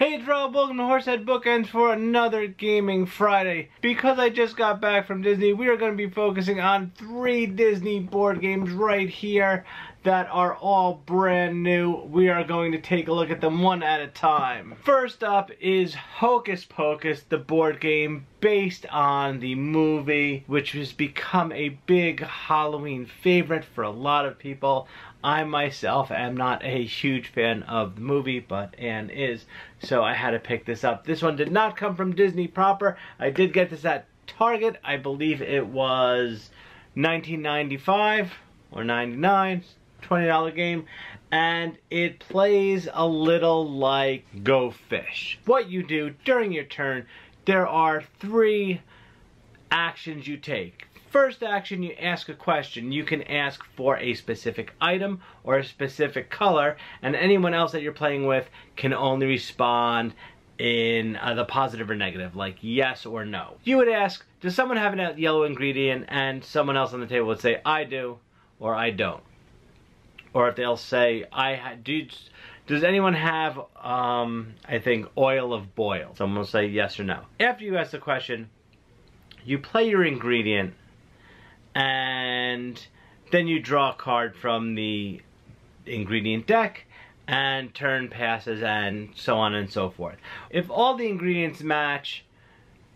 Hey, it's Walt, welcome to Horsehead Bookends for another Gaming Friday. Because I just got back from Disney, we are going to be focusing on 3 Disney board games right here that are all brand new. We are going to take a look at them one at a time. First up is Hocus Pocus, the board game based on the movie, which has become a big Halloween favorite for a lot of people. I myself am not a huge fan of the movie, but Anne is, so I had to pick this up. This one did not come from Disney proper. I did get this at Target. I believe it was $19.95 or $99, $20 game, and it plays a little like Go Fish. What you do during your turn, there are 3 actions you take. First action, you ask a question. You can ask for a specific item or a specific color, and anyone else that you're playing with can only respond in the positive or negative, like yes or no. You would ask, does someone have a yellow ingredient? And someone else on the table would say, I do, or I don't. Or if they'll say, does anyone have, I think, oil of boil? Someone will say yes or no. After you ask the question, you play your ingredient, and then you draw a card from the ingredient deck, and turn passes, and so on and so forth. If all the ingredients match,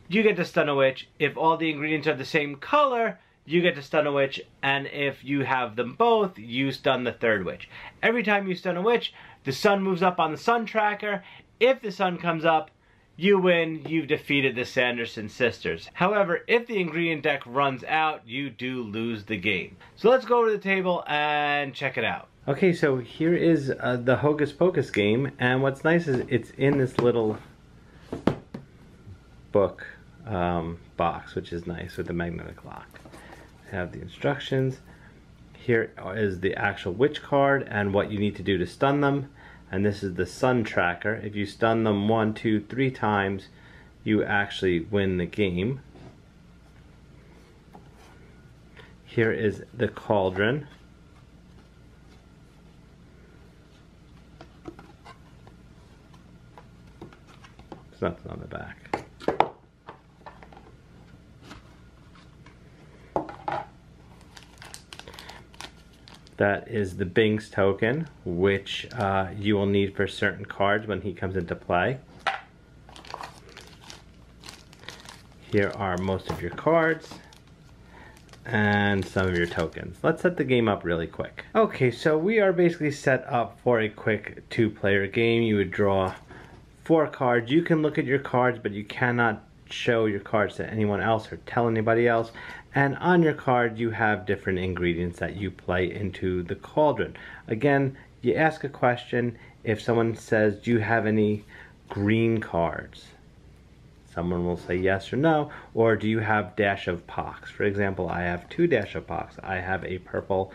you get to stun a witch. If all the ingredients are the same color, you get to stun a witch, and if you have them both, you stun the third witch. Every time you stun a witch, the sun moves up on the sun tracker. If the sun comes up, you win, you've defeated the Sanderson sisters. However, if the ingredient deck runs out, you do lose the game. So let's go over to the table and check it out. Okay, so here is the Hocus Pocus game, and what's nice is it's in this little book box, which is nice with the magnetic lock. I have the instructions. Here is the actual witch card and what you need to do to stun them. And this is the sun tracker. If you stun them 1, 2, 3 times, you actually win the game. Here is the cauldron. There's nothing on the back. That is the Binks token, which you will need for certain cards when he comes into play. Here are most of your cards and some of your tokens. Let's set the game up really quick. Okay, so we are basically set up for a quick 2-player game. You would draw 4 cards. You can look at your cards, but you cannot show your cards to anyone else or tell anybody else. And on your card you have different ingredients that you play into the cauldron. Again, you ask a question. If someone says, do you have any green cards? Someone will say yes or no. Or do you have dash of pox? For example, I have 2 dash of pox. I have a purple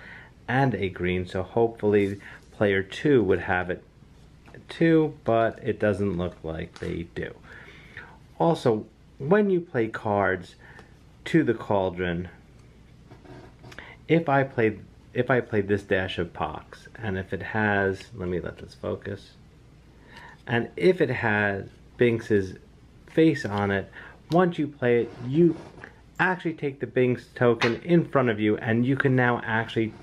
and a green, so hopefully player 2 would have it too, but it doesn't look like they do. Also, when you play cards to the cauldron, if I played this dash of pox, and if it has, let me let this focus, and if it has Binks's face on it, once you play it, you actually take the Binks token in front of you, and you can now actually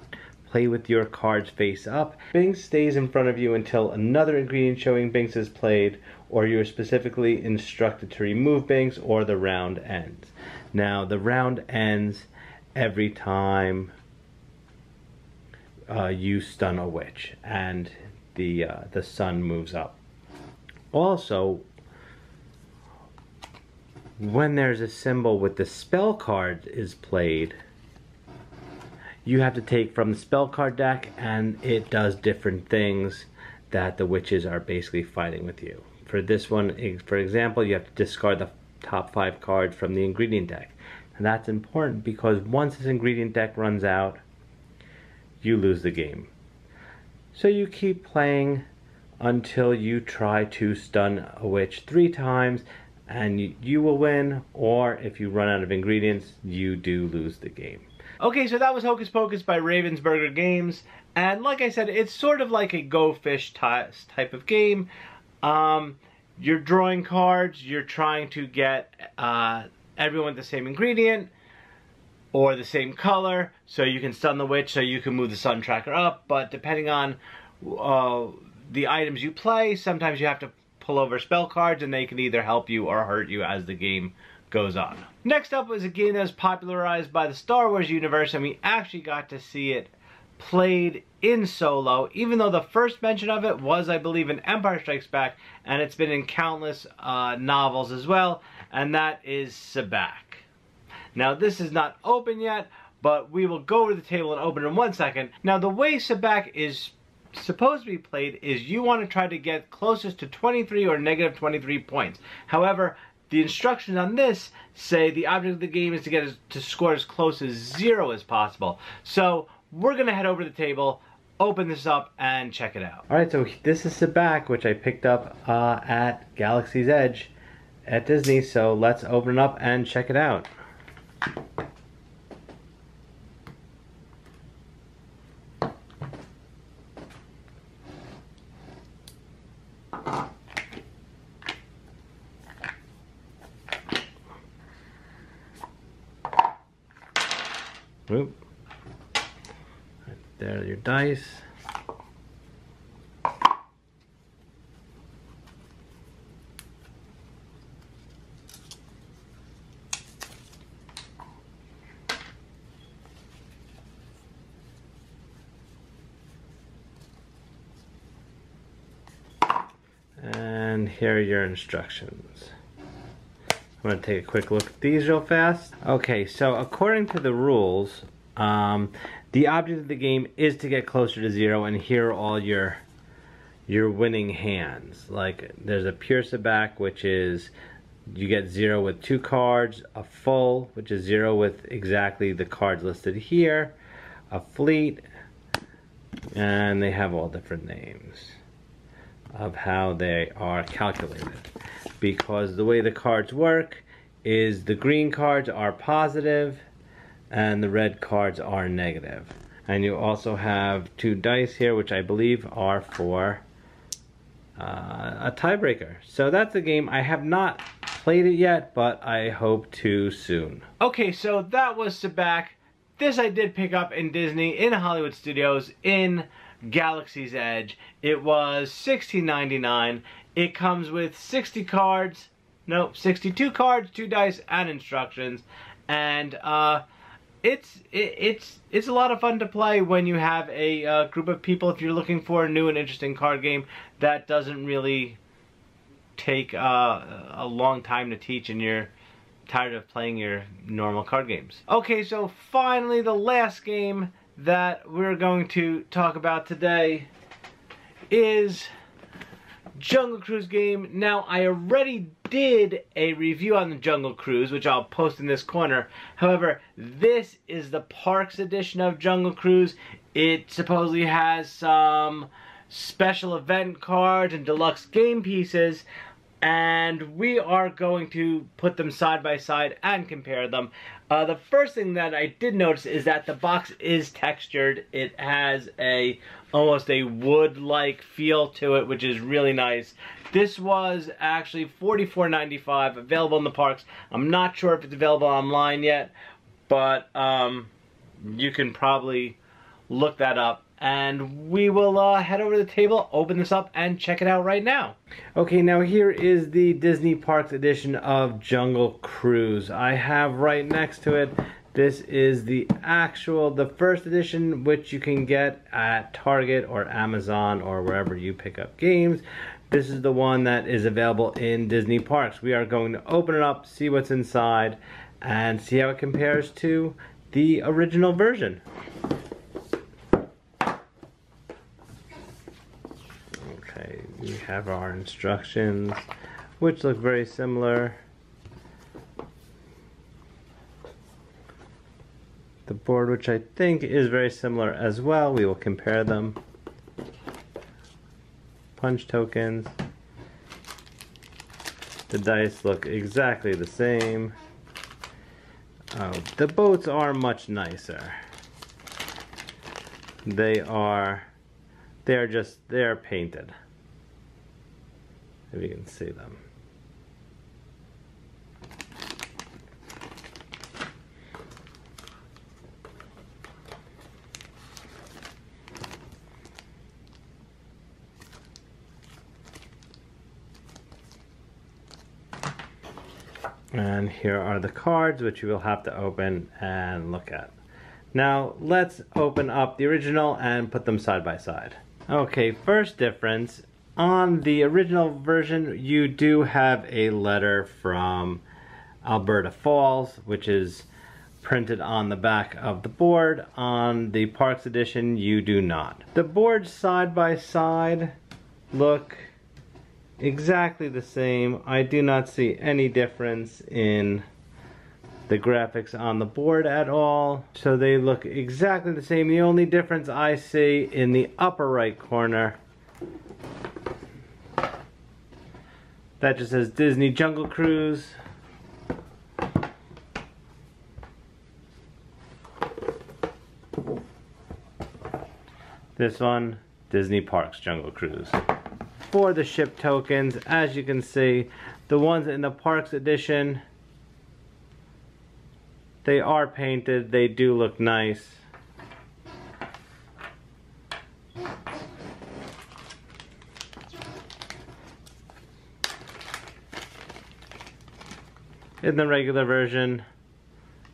play with your cards face up. Binks stays in front of you until another ingredient showing Binks is played, or you are specifically instructed to remove Binks, or the round ends. Now the round ends every time you stun a witch and the sun moves up. Also, when there's a symbol with the spell card is played, you have to take from the spell card deck, and it does different things that the witches are basically fighting with you. For this one, for example, you have to discard the top 5 cards from the ingredient deck. And that's important because once this ingredient deck runs out, you lose the game. So you keep playing until you try to stun a witch 3 times, and you will win, or if you run out of ingredients, you do lose the game. Okay, so that was Hocus Pocus by Ravensburger Games, and like I said, it's sort of like a Go Fish type of game. you're drawing cards, you're trying to get everyone the same ingredient or the same color, so you can stun the witch, so you can move the sun tracker up. But depending on the items you play, sometimes you have to pull over spell cards, and they can either help you or hurt you as the game goes on. Next up was a game that was popularized by the Star Wars universe, and we actually got to see it played in solo, even though the first mention of it was, I believe, in Empire Strikes Back, and it's been in countless novels as well, and that is Sabacc. Now, this is not open yet, but we will go over the table and open it in 1 second. Now, the way Sabacc is supposed to be played is you want to try to get closest to 23 or negative 23 points. However, the instructions on this say the object of the game is to get to score as close as 0 as possible. So we're going to head over to the table, open this up, and check it out. Alright, so this is Sabacc, which I picked up at Galaxy's Edge at Disney. So let's open it up and check it out. Oop. Right there are your dice. And here are your instructions. I'm going to take a quick look at these real fast. Okay, so according to the rules, the object of the game is to get closer to 0, and here are all your winning hands. Like, there's a pure Sabacc, which is you get 0 with 2 cards, a full, which is 0 with exactly the cards listed here, a fleet, and they have all different names of how they are calculated. Because the way the cards work is the green cards are positive and the red cards are negative. And you also have 2 dice here, which I believe are for a tiebreaker. So that's a game. I have not played it yet, but I hope to soon. Okay, so that was Sabacc. This I did pick up in Disney, in Hollywood Studios, in Galaxy's Edge. It was $16.99. It comes with 60 cards, no, 62 cards, 2 dice, and instructions. And it's a lot of fun to play when you have a group of people. If you're looking for a new and interesting card game that doesn't really take a long time to teach, and you're tired of playing your normal card games. Okay, so finally the last game that we're going to talk about today is Jungle Cruise game. Now, I already did a review on the Jungle Cruise, which I'll post in this corner. However, this is the Parks edition of Jungle Cruise. It supposedly has some special event cards and deluxe game pieces, and we are going to put them side by side and compare them. The first thing that I did notice is that the box is textured. It has almost a wood-like feel to it, which is really nice. This was actually $44.95, available in the parks. I'm not sure if it's available online yet, but you can probably look that up. And we will head over to the table, open this up, and check it out right now. Okay, now here is the Disney Parks edition of Jungle Cruise. I have right next to it, this is the first edition, which you can get at Target or Amazon or wherever you pick up games. This is the one that is available in Disney Parks. We are going to open it up, see what's inside, and see how it compares to the original version. Okay, we have our instructions, which look very similar. The board, which I think is very similar as well. We will compare them. Punch tokens. The dice look exactly the same. Oh, the boats are much nicer. They are painted. if you can see them. And here are the cards, which you will have to open and look at. Now let's open up the original and put them side by side. Okay, first difference. On the original version, you do have a letter from Alberta Falls, which is printed on the back of the board. On the Parks Edition, you do not. The boards side by side look exactly the same. I do not see any difference in the graphics on the board at all. So they look exactly the same. The only difference I see in the upper right corner, that just says Disney Jungle Cruise. This one, Disney Parks Jungle Cruise. For the ship tokens, as you can see, the ones in the Parks Edition, they are painted, they do look nice. In the regular version,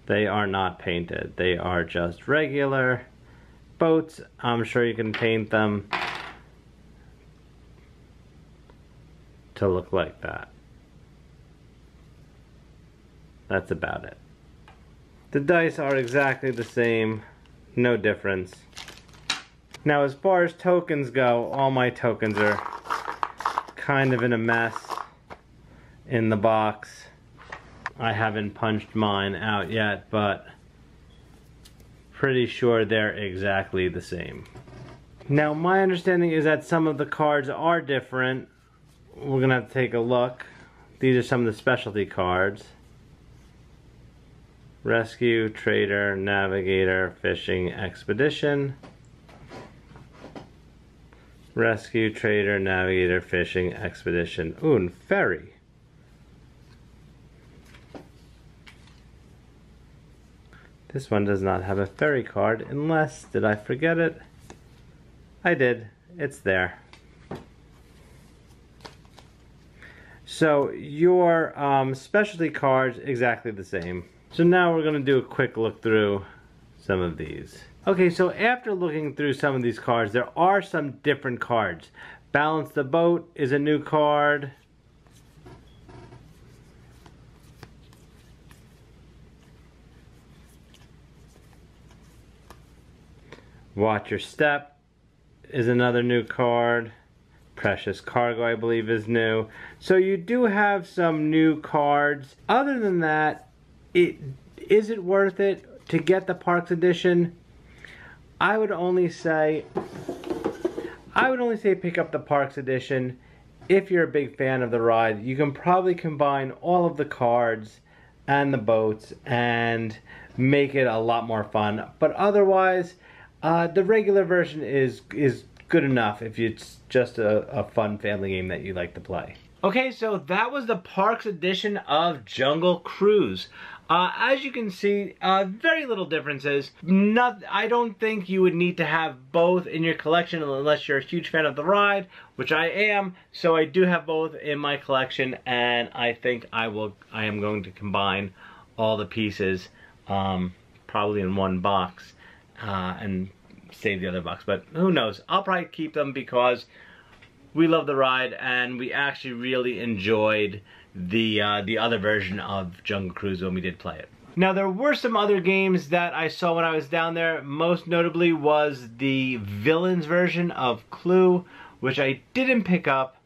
they are not painted. They are just regular boats. I'm sure you can paint them to look like that. That's about it. The dice are exactly the same, no difference. Now as far as tokens go, all my tokens are kind of in a mess in the box. I haven't punched mine out yet, but pretty sure they're exactly the same. Now my understanding is that some of the cards are different. We're gonna have to take a look. These are some of the specialty cards. Rescue, Trader, Navigator, Fishing, Expedition. Rescue, Trader, Navigator, Fishing, Expedition. Ooh, and Ferry. This one does not have a ferry card, unless, did I forget it? I did. It's there. So your specialty cards, exactly the same. So now we're going to do a quick look through some of these. Okay, so after looking through some of these cards, there are some different cards. Balance the Boat is a new card. Watch Your Step is another new card. Precious Cargo, I believe, is new. So you do have some new cards. Other than that, is it worth it to get the Parks Edition? I would only say pick up the Parks Edition if you're a big fan of the ride. You can probably combine all of the cards and the boats and make it a lot more fun. But otherwise, the regular version is good enough if it's just a fun family game that you like to play. Okay, so that was the Parks Edition of Jungle Cruise. As you can see, very little differences. I don't think you would need to have both in your collection unless you're a huge fan of the ride, which I am. So I do have both in my collection, and I think I am going to combine all the pieces, probably in one box, and save the other box. But who knows? I'll probably keep them because we love the ride, and we actually really enjoyed the other version of Jungle Cruise when we did play it. Now there were some other games that I saw when I was down there. Most notably was the Villains version of Clue, which I didn't pick up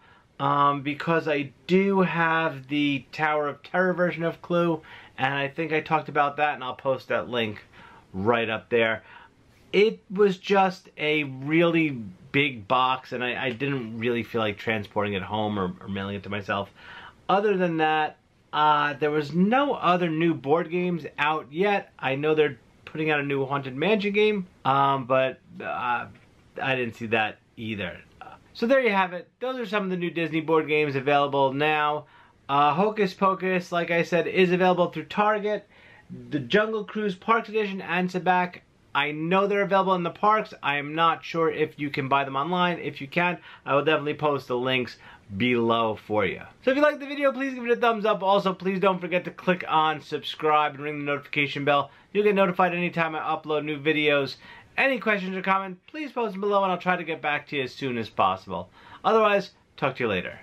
because I do have the Tower of Terror version of Clue, and I think I talked about that, and I'll post that link right up there. It was just a really big box, and I didn't really feel like transporting it home or mailing it to myself. Other than that, there was no other new board games out yet. I know they're putting out a new Haunted Mansion game, but I didn't see that either. So there you have it. Those are some of the new Disney board games available now. Hocus Pocus, like I said, is available through Target. The Jungle Cruise Parks Edition and Sabacc, I know they're available in the parks. I am not sure if you can buy them online. If you can, I will definitely post the links below for you. So if you liked the video, please give it a thumbs up. Also, please don't forget to click on subscribe and ring the notification bell. You'll get notified anytime I upload new videos. Any questions or comments, please post them below and I'll try to get back to you as soon as possible. Otherwise, talk to you later.